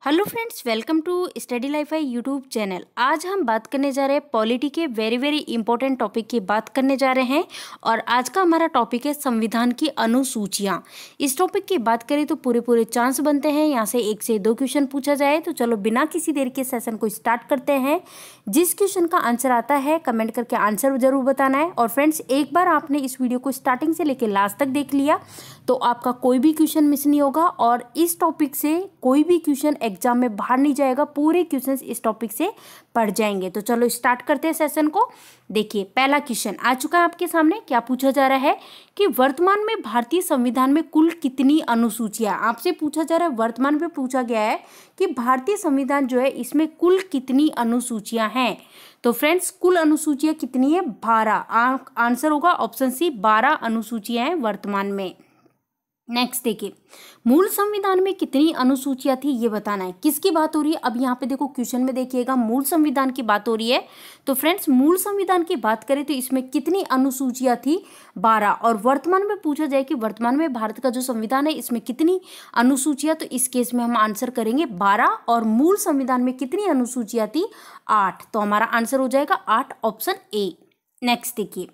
Hello friends, welcome to study life है YouTube channel. आज हम बात करने जा रहे हैं पॉलिटी के वेरी इंपॉर्टेंट टॉपिक की बात करने जा रहे हैं। और आज का हमारा टॉपिक है संविधान की अनुसूचियां। इस टॉपिक की बात करें तो पूरे चांस बनते हैं यहाँ से 1 से 2 क्वेश्चन पूछा जाए। तो चलो बिना किसी देर के सेशन को स्टार्ट करते हैं। जिस क्वेश्चन का आंसर आता है कमेंट करके आंसर जरूर बताना है। और फ्रेंड्स, एक बार आपने इस वीडियो को स्टार्टिंग से लेकर लास्ट तक देख लिया तो आपका कोई भी क्वेश्चन मिस नहीं होगा और इस टॉपिक से कोई भी क्वेश्चन एग्जाम में बाहर नहीं जाएगा। पूरे क्वेश्चंस इस टॉपिक से पढ़ जाएंगे। तो चलो स्टार्ट करते हैं सेशन को। देखिए, पहला क्वेश्चन आ चुका है आपके सामने। क्या पूछा जा रहा है कि वर्तमान में भारतीय संविधान में कुल कितनी अनुसूचियां, आपसे पूछा जा रहा है, वर्तमान में पूछा गया है कि भारतीय संविधान जो है इसमें कुल कितनी अनुसूचियां हैं। तो फ्रेंड्स, कुल अनुसूचियां कितनी है? 12। आंसर होगा ऑप्शन सी, 12 अनुसूचियां हैं वर्तमान में। नेक्स्ट देखिए, मूल संविधान में कितनी अनुसूचियां थी ये बताना है। किसकी बात हो रही है? अब यहाँ पे देखो क्वेश्चन में देखिएगा, मूल संविधान की बात हो रही है। तो फ्रेंड्स, मूल संविधान की बात करें तो इसमें कितनी अनुसूचियां थी? 12। और वर्तमान में पूछा जाए कि वर्तमान में भारत का जो संविधान है इसमें कितनी अनुसूचियां, तो इस केस में हम आंसर करेंगे 12। और मूल संविधान में कितनी अनुसूचियां थी? 8। तो हमारा आंसर हो जाएगा 8, ऑप्शन ए। नेक्स्ट देखिए,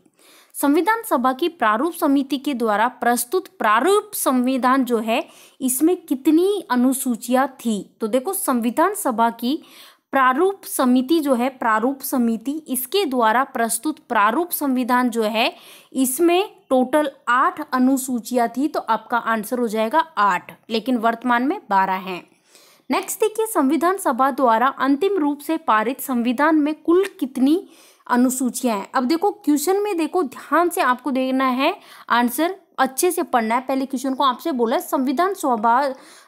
संविधान सभा की प्रारूप समिति के द्वारा प्रस्तुत प्रारूप संविधान जो है इसमें कितनी अनुसूचियां थी? तो देखो, संविधान सभा की प्रारूप समिति जो है, प्रारूप समिति, इसके द्वारा प्रस्तुत प्रारूप संविधान जो है इसमें टोटल 8 अनुसूचियां थी। तो आपका आंसर हो जाएगा 8, लेकिन वर्तमान में 12 हैं। नेक्स्ट देखिए, संविधान सभा द्वारा अंतिम रूप से पारित संविधान में कुल कितनी अनुसूचियां हैं? अब देखो क्वेश्चन में, देखो ध्यान से आपको देखना है, आंसर अच्छे से पढ़ना है। पहले क्वेश्चन को आपसे बोला है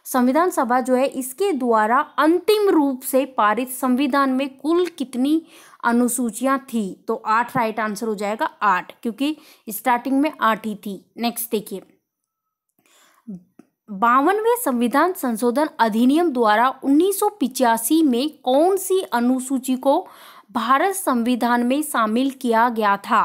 संविधान सभा जो है इसके द्वारा अंतिम रूप से पारित संविधान में कुल कितनी अनुसूचियां थी? तो 8 राइट आंसर हो जाएगा, 8, क्योंकि स्टार्टिंग में 8 ही थी। नेक्स्ट देखिए, 52वें संविधान संशोधन अधिनियम द्वारा 1985 में कौन सी अनुसूची को भारत संविधान में शामिल किया गया था?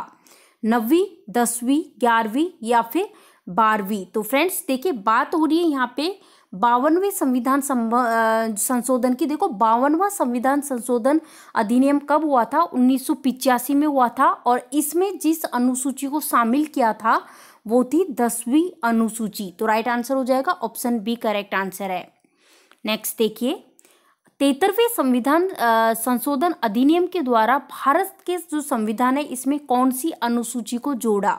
9वीं, 10वीं, 11वीं या फिर 12वीं? तो फ्रेंड्स देखिए, बात हो रही है यहाँ पे 52वें संविधान संशोधन की। देखो, 52वां संविधान संशोधन अधिनियम कब हुआ था? 1985 में हुआ था। और इसमें जिस अनुसूची को शामिल किया था वो थी 10वीं अनुसूची। तो राइट आंसर हो जाएगा ऑप्शन बी, करेक्ट आंसर है। नेक्स्ट देखिए, 73वें संविधान संशोधन अधिनियम के द्वारा भारत के जो संविधान है इसमें कौन सी अनुसूची को जोड़ा?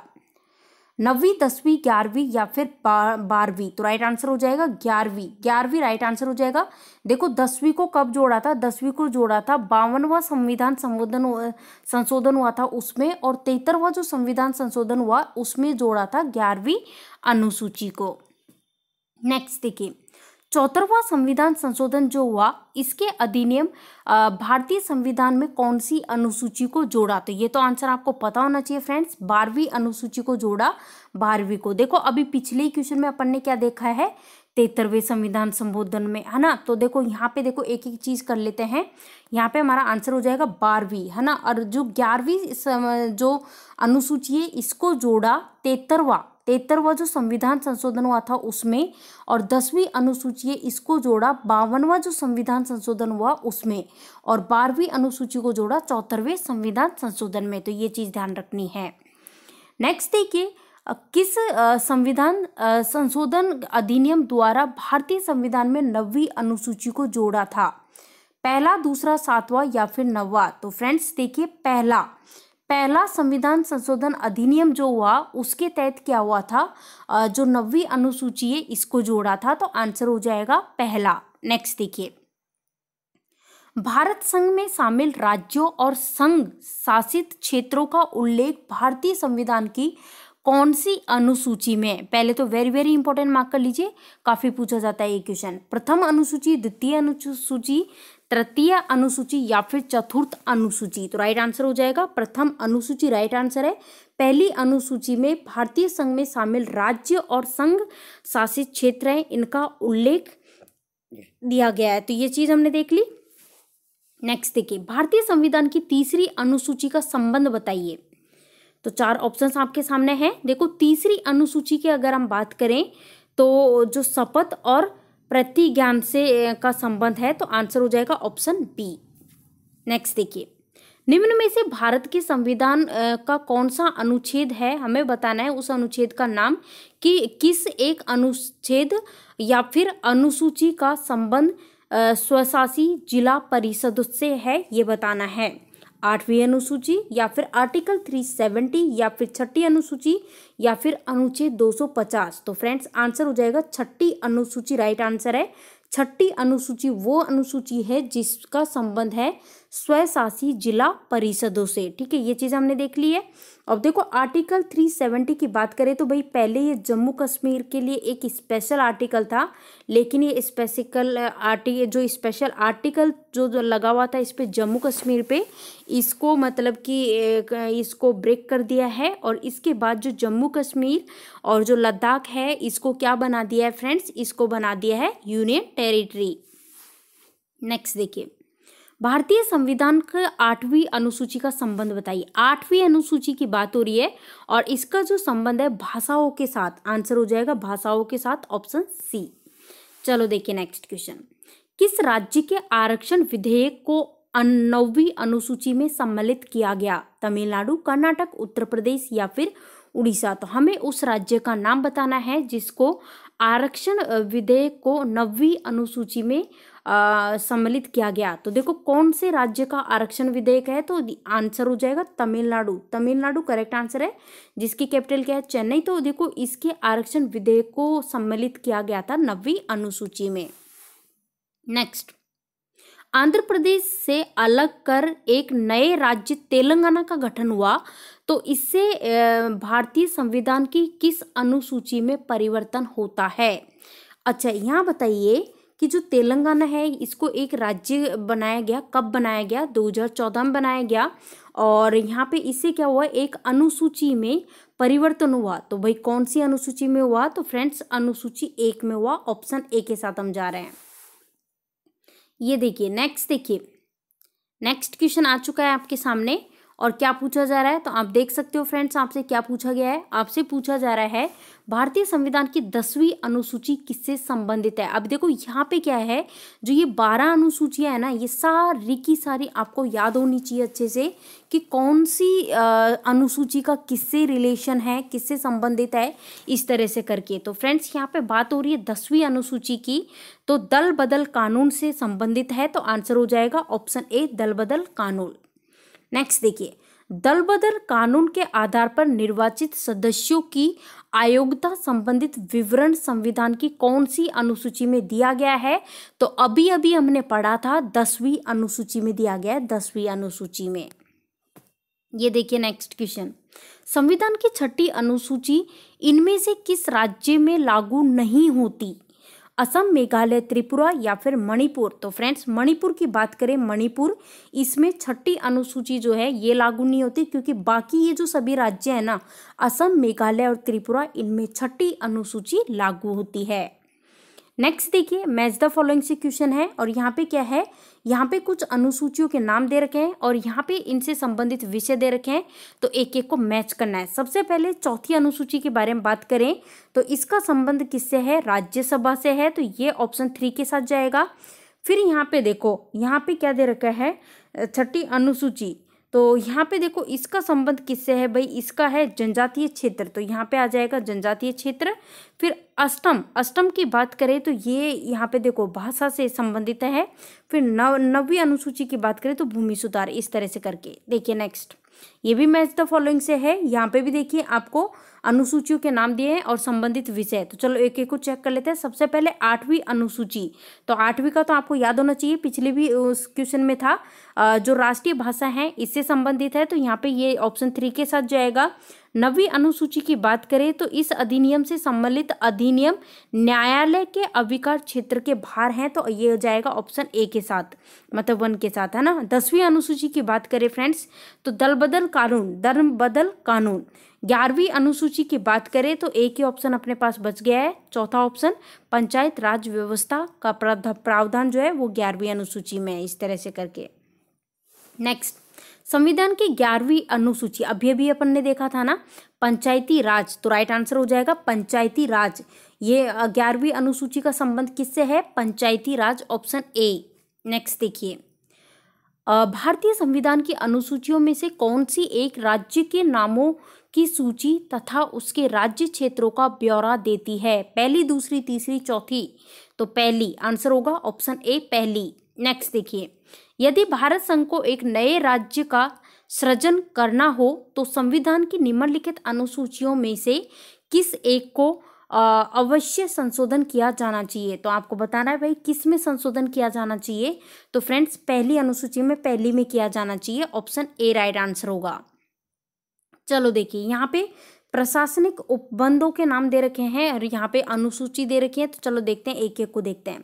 9वीं, 10वीं, 11वीं या फिर 12वीं? तो राइट आंसर हो जाएगा 11वीं राइट आंसर हो जाएगा। देखो, 10वीं को कब जोड़ा था? 10वीं को जोड़ा था 52वां संविधान संशोधन हुआ था उसमें, और 73वां जो संविधान संशोधन हुआ उसमें जोड़ा था 11वीं अनुसूची को। नेक्स्ट देखिए, 74वां संविधान संशोधन जो हुआ इसके अधिनियम भारतीय संविधान में कौन सी अनुसूची को जोड़ा? तो ये तो आंसर आपको पता होना चाहिए फ्रेंड्स, 12वीं अनुसूची को जोड़ा, 12वीं को। देखो, अभी पिछले क्वेश्चन में अपन ने क्या देखा है? 73वें संविधान संशोधन में, है ना। तो देखो यहाँ पे, देखो एक एक चीज कर लेते हैं। यहाँ पे हमारा आंसर हो जाएगा 12वीं, है ना। और जो 11वीं जो अनुसूची है इसको जोड़ा 73वां जो संविधान संशोधन हुआ था उसमें, और 10वीं अनुसूची है इसको जोड़ा 52वां जो संविधान संशोधन हुआ उसमें, और 12वीं अनुसूची को जोड़ा 74वें संविधान संशोधन में। तो ये चीज ध्यान रखनी है। नेक्स्ट देखिए, किस संविधान संशोधन अधिनियम द्वारा भारतीय संविधान में 9वीं अनुसूची को जोड़ा था? पहला, दूसरा, 7वां या फिर 9वां? तो फ्रेंड्स देखिए, पहला संविधान संशोधन अधिनियम जो हुआ उसके तहत क्या हुआ था? जो 9वीं अनुसूची है इसको जोड़ा था। तो आंसर हो जाएगा पहला। नेक्स्ट देखिए, भारत संघ में शामिल राज्यों और संघ शासित क्षेत्रों का उल्लेख भारतीय संविधान की कौन सी अनुसूची में? पहले तो वेरी इंपॉर्टेंट मार्क कर लीजिए, काफी पूछा जाता है ये क्वेश्चन। प्रथम अनुसूची, द्वितीय अनुसूची, तृतीय अनुसूची या फिर चतुर्थ अनुसूची? तो राइट आंसर हो जाएगा प्रथम अनुसूची, राइट आंसर है। पहली अनुसूची में भारतीय संघ में शामिल राज्य और संघ शासित क्षेत्र है, इनका उल्लेख दिया गया है। तो ये चीज हमने देख ली। नेक्स्ट देखिए, भारतीय संविधान की तीसरी अनुसूची का संबंध बताइए। तो 4 ऑप्शंस आपके सामने हैं। देखो, तीसरी अनुसूची की अगर हम बात करें तो जो शपथ और प्रतिज्ञान से का संबंध है, तो आंसर हो जाएगा ऑप्शन बी। नेक्स्ट देखिए, निम्न में से भारत के संविधान का कौन सा अनुच्छेद है, हमें बताना है उस अनुच्छेद का नाम कि किस एक अनुच्छेद या फिर अनुसूची का संबंध स्वशासी जिला परिषद से है, ये बताना है। 8वीं अनुसूची या फिर आर्टिकल 370 या फिर 6ठी अनुसूची या फिर अनुच्छेद 250। तो फ्रेंड्स आंसर हो जाएगा 6ठी अनुसूची, राइट आंसर है। 6ठी अनुसूची वो अनुसूची है जिसका संबंध है स्वशासी जिला परिषदों से, ठीक है, ये चीज़ हमने देख ली है। अब देखो आर्टिकल 370 की बात करें तो भाई पहले ये जम्मू कश्मीर के लिए एक स्पेशल आर्टिकल था, लेकिन ये स्पेशल आर्टिकल जो लगा हुआ था इस पे जम्मू कश्मीर पे, इसको मतलब कि इसको ब्रेक कर दिया है और इसके बाद जो जम्मू कश्मीर और जो लद्दाख है इसको क्या बना दिया है फ्रेंड्स, इसको बना दिया है यूनियन टेरिटरी। नेक्स्ट देखिए, भारतीय संविधान के 8वीं अनुसूची का संबंध बताइए। 8वीं अनुसूची की बात हो रही है और इसका जो संबंध है भाषाओं के साथ, आंसर हो जाएगा भाषाओं के साथ, ऑप्शन सी। चलो देखिए नेक्स्ट क्वेश्चन, किस राज्य के आरक्षण विधेयक को 9वीं अनुसूची में सम्मिलित किया गया? तमिलनाडु, कर्नाटक, उत्तर प्रदेश या फिर उड़ीसा। तो हमें उस राज्य का नाम बताना है जिसको आरक्षण विधेयक को 9वीं अनुसूची में सम्मिलित किया गया। तो देखो कौन से राज्य का आरक्षण विधेयक है, तो आंसर हो जाएगा तमिलनाडु। तमिलनाडु करेक्ट आंसर है, जिसकी कैपिटल क्या है, चेन्नई। तो देखो इसके आरक्षण विधेयक को सम्मिलित किया गया था 9वीं अनुसूची में। नेक्स्ट, आंध्र प्रदेश से अलग कर एक नए राज्य तेलंगाना का गठन हुआ, तो इससे भारतीय संविधान की किस अनुसूची में परिवर्तन होता है? अच्छा यहाँ बताइए कि जो तेलंगाना है इसको एक राज्य बनाया गया, कब बनाया गया? 2014 में बनाया गया और यहाँ पे इससे क्या हुआ, एक अनुसूची में परिवर्तन हुआ। तो भाई कौन सी अनुसूची में हुआ? तो फ्रेंड्स अनुसूची 1 में हुआ, ऑप्शन ए के साथ हम जा रहे हैं। ये देखिए नेक्स्ट, देखिए नेक्स्ट क्वेश्चन आ चुका है आपके सामने और क्या पूछा जा रहा है, तो आप देख सकते हो फ्रेंड्स आपसे क्या पूछा गया है। आपसे पूछा जा रहा है भारतीय संविधान की 10वीं अनुसूची किससे संबंधित है? अब देखो यहाँ पे क्या है, जो ये 12 अनुसूचियां है ना, ये सारी की सारी आपको याद होनी चाहिए अच्छे से कि कौन सी अनुसूची का किससे रिलेशन है, किससे संबंधित है, इस तरह से करके। तो फ्रेंड्स यहाँ पे बात हो रही है 10वीं अनुसूची की, तो दल बदल कानून से संबंधित है, तो आंसर हो जाएगा ऑप्शन ए दल बदल कानून। नेक्स्ट देखिए, दल बदल कानून के आधार पर निर्वाचित सदस्यों की अयोग्यता संबंधित विवरण संविधान की कौन सी अनुसूची में दिया गया है? तो अभी अभी हमने पढ़ा था 10वीं अनुसूची में दिया गया है, 10वीं अनुसूची में। ये देखिए नेक्स्ट क्वेश्चन, संविधान की 6ठी अनुसूची इनमें से किस राज्य में लागू नहीं होती? असम, मेघालय, त्रिपुरा या फिर मणिपुर। तो फ्रेंड्स मणिपुर की बात करें, मणिपुर इसमें 6ठी अनुसूची जो है ये लागू नहीं होती, क्योंकि बाकी ये जो सभी राज्य है ना, असम, मेघालय और त्रिपुरा, इनमें 6ठी अनुसूची लागू होती है। नेक्स्ट देखिए, मैच द फॉलोइंग से क्वेश्चन है और यहाँ पे क्या है, यहाँ पे कुछ अनुसूचियों के नाम दे रखे हैं और यहाँ पे इनसे संबंधित विषय दे रखे हैं, तो एक एक को मैच करना है। सबसे पहले 4थी अनुसूची के बारे में बात करें तो इसका संबंध किससे है? राज्यसभा से है, तो ये ऑप्शन 3 के साथ जाएगा। फिर यहाँ पे देखो, यहाँ पे क्या दे रखा है, 6ठी अनुसूची, तो यहाँ पे देखो इसका संबंध किससे है भाई, इसका है जनजातीय क्षेत्र, तो यहाँ पे आ जाएगा जनजातीय क्षेत्र। फिर अष्टम की बात करें तो ये यहाँ पे देखो भाषा से संबंधित है। फिर 9वीं अनुसूची की बात करें तो भूमि सुधार, इस तरह से करके। देखिए नेक्स्ट, ये भी मैच द फॉलोइंग से है, यहाँ पे भी देखिए आपको अनुसूचियों के नाम दिए हैं और संबंधित विषय। तो चलो एक एक को चेक कर लेते हैं। सबसे पहले 8वीं अनुसूची, तो 8वीं का तो आपको याद होना चाहिए, पिछले भी उस क्वेश्चन में था, जो राष्ट्रीय भाषा है इससे संबंधित है, तो यहाँ पे ये ऑप्शन 3 के साथ जाएगा। 9वीं अनुसूची की बात करें तो इस अधिनियम से सम्मिलित अधिनियम न्यायालय के अधिकार क्षेत्र के बाहर हैं, तो ये हो जाएगा ऑप्शन ए के साथ, मतलब 1 के साथ, है ना। 10वीं अनुसूची की बात करें फ्रेंड्स तो दल बदल कानून। 11वीं अनुसूची की बात करें तो एक ही ऑप्शन अपने पास बच गया है, चौथा ऑप्शन पंचायत राज व्यवस्था का प्रावधान जो है वो 11वीं अनुसूची में है, इस तरह से करके। नेक्स्ट, संविधान की 11वीं अनुसूची, अभी अभी अपन ने देखा था ना पंचायती राज, तो राइट आंसर हो जाएगा पंचायती राज। ये 11वीं अनुसूची का संबंध किससे है? पंचायती राज, ऑप्शन ए। नेक्स्ट देखिए, भारतीय संविधान की अनुसूचियों में से कौन सी एक राज्य के नामों की सूची तथा उसके राज्य क्षेत्रों का ब्यौरा देती है? पहली, दूसरी, तीसरी, चौथी? तो पहली आंसर होगा, ऑप्शन ए पहली। नेक्स्ट देखिए, यदि भारत संघ को एक नए राज्य का सृजन करना हो तो संविधान की निम्नलिखित अनुसूचियों में से किस एक को अवश्य संशोधन किया जाना चाहिए? तो आपको बताना है भाई किस में संशोधन किया जाना चाहिए। तो फ्रेंड्स पहली अनुसूची में, पहली में किया जाना चाहिए, ऑप्शन ए राइट आंसर होगा। चलो देखिए, यहाँ पे प्रशासनिक उपबंधों के नाम दे रखे हैं और यहाँ पे अनुसूची दे रखी है। तो चलो देखते हैं, एक एक को देखते हैं।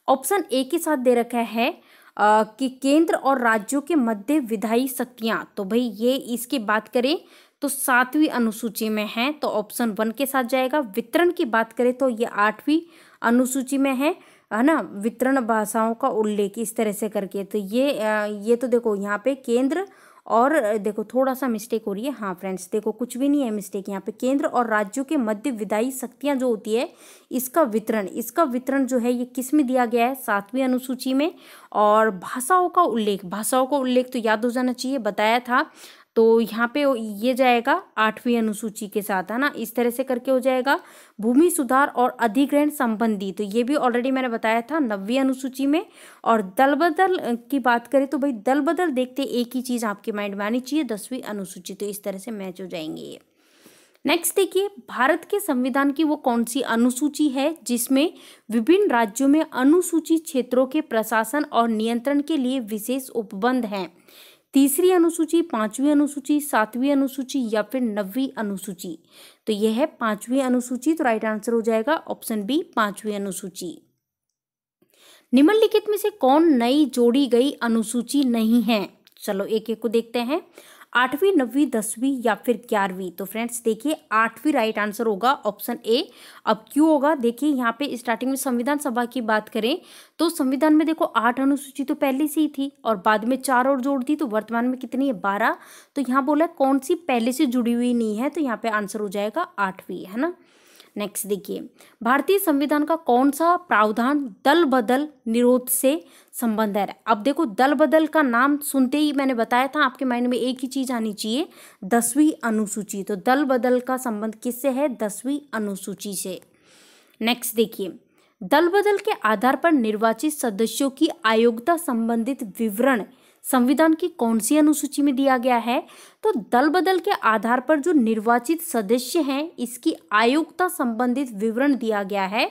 ऑप्शन ए के साथ दे रखा है कि केंद्र और राज्यों के मध्य विधायी शक्तियां। तो भाई ये इसकी बात करें तो 7वीं अनुसूची में है, तो ऑप्शन 1 के साथ जाएगा। वितरण की बात करें तो ये 8वीं अनुसूची में है ना, वितरण भाषाओं का उल्लेख इस तरह से करके। तो ये तो देखो यहाँ पे केंद्र और देखो थोड़ा सा मिस्टेक हो रही है। हाँ फ्रेंड्स देखो, कुछ भी नहीं है मिस्टेक यहाँ पे। केंद्र और राज्यों के मध्य विधायी शक्तियाँ जो होती है, इसका वितरण जो है ये किस में दिया गया है? 7वीं अनुसूची में। और भाषाओं का उल्लेख तो याद हो जाना चाहिए, बताया था। तो यहाँ पे ये जाएगा 8वीं अनुसूची के साथ, है ना, इस तरह से करके हो जाएगा। भूमि सुधार और अधिग्रहण संबंधी, तो ये भी ऑलरेडी मैंने बताया था 9वीं अनुसूची में। और दल बदल की बात करें तो भाई दल बदल देखते एक ही चीज आपके माइंड में आनी चाहिए, 10वीं अनुसूची। तो इस तरह से मैच हो जाएंगे ये। नेक्स्ट देखिए, भारत के संविधान की वो कौन सी अनुसूची है जिसमें विभिन्न राज्यों में अनुसूचित क्षेत्रों के प्रशासन और नियंत्रण के लिए विशेष उपबंध हैं? तीसरी अनुसूची, 5वीं अनुसूची, 7वीं अनुसूची या फिर 9वीं अनुसूची? तो यह है 5वीं अनुसूची। तो राइट आंसर हो जाएगा ऑप्शन बी, 5वीं अनुसूची। निम्नलिखित में से कौन नई जोड़ी गई अनुसूची नहीं है? चलो एक एक को देखते हैं। 8वीं, 9वीं, 10वीं या फिर 11वीं? तो फ्रेंड्स देखिए 8वीं राइट आंसर होगा, ऑप्शन ए। अब क्यों होगा? देखिए यहाँ पे स्टार्टिंग में संविधान सभा की बात करें तो संविधान में देखो 8 अनुसूची तो पहले से ही थी और बाद में 4 और जोड़ दी, तो वर्तमान में कितनी है? 12। तो यहाँ बोला कौन सी पहले से जुड़ी हुई नहीं है, तो यहाँ पे आंसर हो जाएगा 8वीं, है ना। नेक्स्ट देखिए, भारतीय संविधान का कौन सा प्रावधान दल बदल निरोध से संबंध है? अब देखो दल बदल का नाम सुनते ही मैंने बताया था आपके माइंड में एक ही चीज आनी चाहिए, 10वीं अनुसूची। तो दल बदल का संबंध किससे है? 10वीं अनुसूची से। नेक्स्ट देखिए, दल बदल के आधार पर निर्वाचित सदस्यों की अयोग्यता संबंधित विवरण संविधान की कौन सी अनुसूची में दिया गया है? तो दल बदल के आधार पर जो निर्वाचित सदस्य हैं इसकी अयोग्यता संबंधित विवरण दिया गया है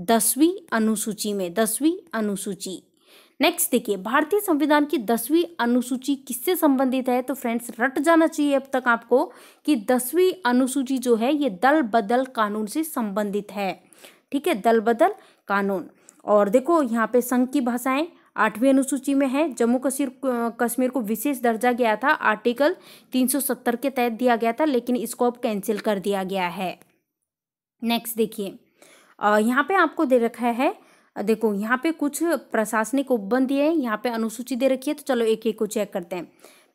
10वीं अनुसूची में, 10वीं अनुसूची। नेक्स्ट देखिए, भारतीय संविधान की 10वीं अनुसूची किससे संबंधित है? तो फ्रेंड्स रट जाना चाहिए अब तक आपको कि 10वीं अनुसूची जो है ये दल बदल कानून से संबंधित है। ठीक है, दल बदल कानून। और देखो यहाँ पे संघ की भाषाएं 8वीं अनुसूची में है। जम्मू कश्मीर को विशेष दर्जा गया था, आर्टिकल 370 के तहत दिया गया था, लेकिन इसको अब कैंसिल कर दिया गया है। नेक्स्ट देखिए, यहाँ पे आपको दे रखा है, देखो यहाँ पे कुछ प्रशासनिक उपबंध है, यहाँ पे अनुसूची दे रखी है। तो चलो एक एक को चेक करते हैं।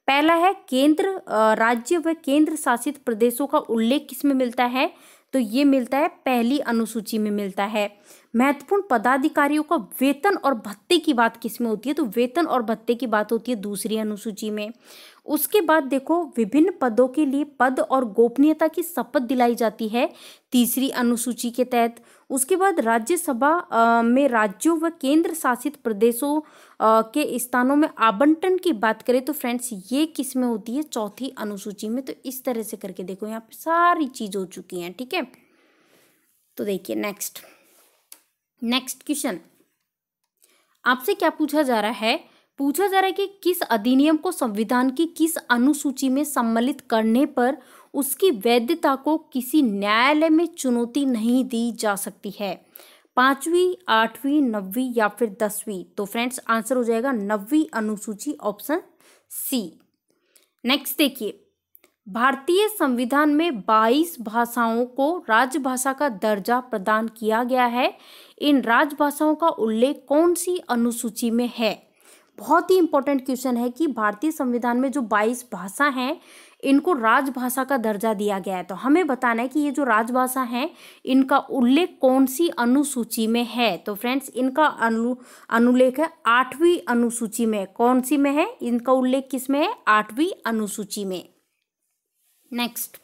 पहला है केंद्र, राज्य व केंद्र शासित प्रदेशों का उल्लेख किसमें मिलता है? तो ये मिलता है पहली अनुसूची में मिलता है। महत्वपूर्ण पदाधिकारियों का वेतन और भत्ते की बात किसमें होती है? तो वेतन और भत्ते की बात होती है दूसरी अनुसूची में। उसके बाद देखो विभिन्न पदों के लिए पद और गोपनीयता की शपथ दिलाई जाती है तीसरी अनुसूची के तहत। उसके बाद राज्यसभा में राज्यों व केंद्र शासित प्रदेशों के स्थानों में आवंटन की बात करें तो फ्रेंड्स ये किस में होती है? चौथी अनुसूची में। तो इस तरह से करके देखो यहाँ पे सारी चीज हो चुकी हैं। ठीक है, तो देखिए नेक्स्ट क्वेश्चन आपसे क्या पूछा जा रहा है? पूछा जा रहा है कि किस अधिनियम को संविधान की किस अनुसूची में सम्मिलित करने पर उसकी वैधता को किसी न्यायालय में चुनौती नहीं दी जा सकती है? 5वीं, 8वीं, 9वीं या फिर 10वीं? तो फ्रेंड्स आंसर हो जाएगा 9वीं अनुसूची, ऑप्शन सी। नेक्स्ट देखिए, भारतीय संविधान में 22 भाषाओं को राजभाषा का दर्जा प्रदान किया गया है। इन राजभाषाओं का उल्लेख कौन सी अनुसूची में है? बहुत ही इंपॉर्टेंट क्वेश्चन है कि भारतीय संविधान में जो 22 भाषा हैं इनको राजभाषा का दर्जा दिया गया है। तो हमें बताना है कि ये जो राजभाषा हैं इनका उल्लेख कौन सी अनुसूची में है। तो फ्रेंड्स इनका अनुलेख है 8वीं अनुसूची में। कौन सी में है? इनका उल्लेख किस में है? 8वीं अनुसूची में। नेक्स्ट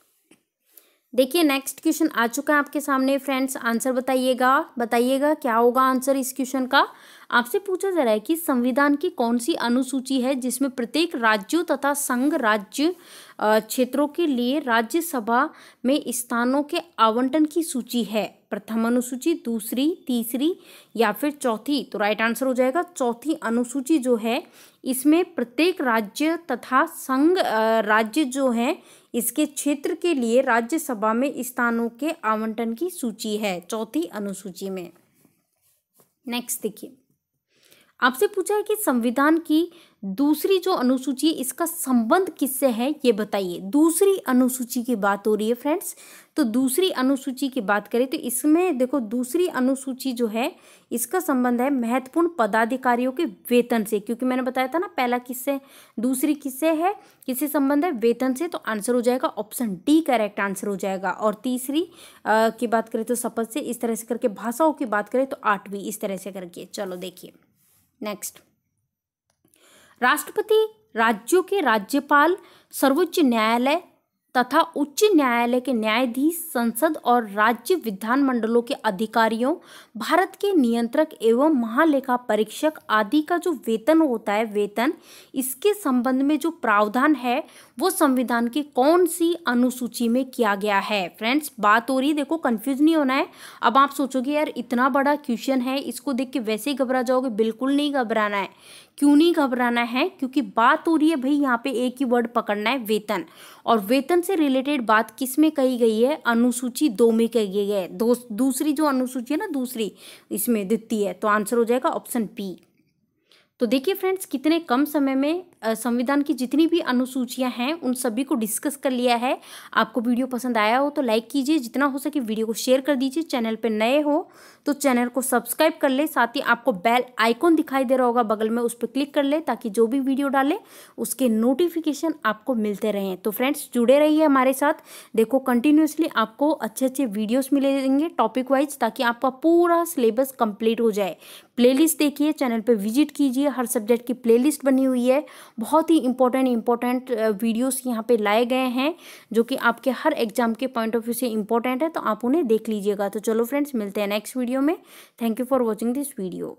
देखिए, नेक्स्ट क्वेश्चन आ चुका है आपके सामने फ्रेंड्स। आंसर बताइएगा क्या होगा आंसर इस क्वेश्चन का। आपसे पूछा जा रहा है कि संविधान की कौन सी अनुसूची है जिसमें प्रत्येक राज्यों तथा संघ राज्य क्षेत्रों के लिए राज्यसभा में स्थानों के आवंटन की सूची है। प्रथम अनुसूची, दूसरी, तीसरी या फिर चौथी? तो राइट आंसर हो जाएगा चौथी अनुसूची जो है इसमें प्रत्येक राज्य तथा संघ राज्य जो है इसके क्षेत्र के लिए राज्यसभा में स्थानों के आवंटन की सूची है चौथी अनुसूची में। नेक्स्ट देखिए, आपसे पूछा है कि संविधान की दूसरी जो अनुसूची इसका संबंध किससे है ये बताइए। दूसरी अनुसूची की बात हो रही है फ्रेंड्स। तो दूसरी अनुसूची की बात करें तो इसमें देखो, दूसरी अनुसूची जो है इसका संबंध है महत्वपूर्ण पदाधिकारियों के वेतन से, क्योंकि मैंने बताया था ना पहला किससे, दूसरी किससे है, किससे संबंध है? वेतन से। तो आंसर हो जाएगा ऑप्शन डी करेक्ट आंसर हो जाएगा। और तीसरी की बात करें तो शपथ से, इस तरह से करके। भाषाओं की बात करें तो 8वीं, इस तरह से करके। चलो देखिए नेक्स्ट, राष्ट्रपति, राज्यों के राज्यपाल, सर्वोच्च न्यायालय तथा उच्च न्यायालय के न्यायाधीश, संसद और राज्य विधानमंडलों के अधिकारियों, भारत के नियंत्रक एवं महालेखा परीक्षक आदि का जो वेतन होता है, वेतन, इसके संबंध में जो प्रावधान है वो संविधान की कौन सी अनुसूची में किया गया है। फ्रेंड्स बात हो रही है, देखो कंफ्यूज नहीं होना है। अब आप सोचोगे यार इतना बड़ा क्वेश्चन है, इसको देख के वैसे ही घबरा जाओगे। बिल्कुल नहीं घबराना है। क्यों नहीं घबराना है? क्योंकि बात हो रही है भाई यहाँ पे एक ही वर्ड पकड़ना है, वेतन। और वेतन से रिलेटेड बात किस में कही गई है? अनुसूची 2 में कही गई है। दूसरी जो अनुसूची है ना, दूसरी, इसमें द्वितीय है। तो आंसर हो जाएगा ऑप्शन बी। तो देखिए फ्रेंड्स, कितने कम समय में संविधान की जितनी भी अनुसूचियां हैं उन सभी को डिस्कस कर लिया है। आपको वीडियो पसंद आया हो तो लाइक कीजिए, जितना हो सके वीडियो को शेयर कर दीजिए। चैनल पे नए हो तो चैनल को सब्सक्राइब कर ले। साथ ही आपको बेल आइकॉन दिखाई दे रहा होगा बगल में, उस पर क्लिक कर ले ताकि जो भी वीडियो डाले उसके नोटिफिकेशन आपको मिलते रहें। तो फ्रेंड्स जुड़े रहिए हमारे साथ। देखो कंटिन्यूसली आपको अच्छे अच्छे वीडियोस मिलेंगे टॉपिक वाइज, ताकि आपका पूरा सिलेबस कंप्लीट हो जाए। प्लेलिस्ट देखिए, चैनल पे विजिट कीजिए, हर सब्जेक्ट की प्लेलिस्ट बनी हुई है। बहुत ही इंपॉर्टेंट वीडियोस यहाँ पे लाए गए हैं जो कि आपके हर एग्जाम के पॉइंट ऑफ व्यू से इंपॉर्टेंट है, तो आप उन्हें देख लीजिएगा। तो चलो फ्रेंड्स, मिलते हैं नेक्स्ट वीडियो में। Thank you for watching this video.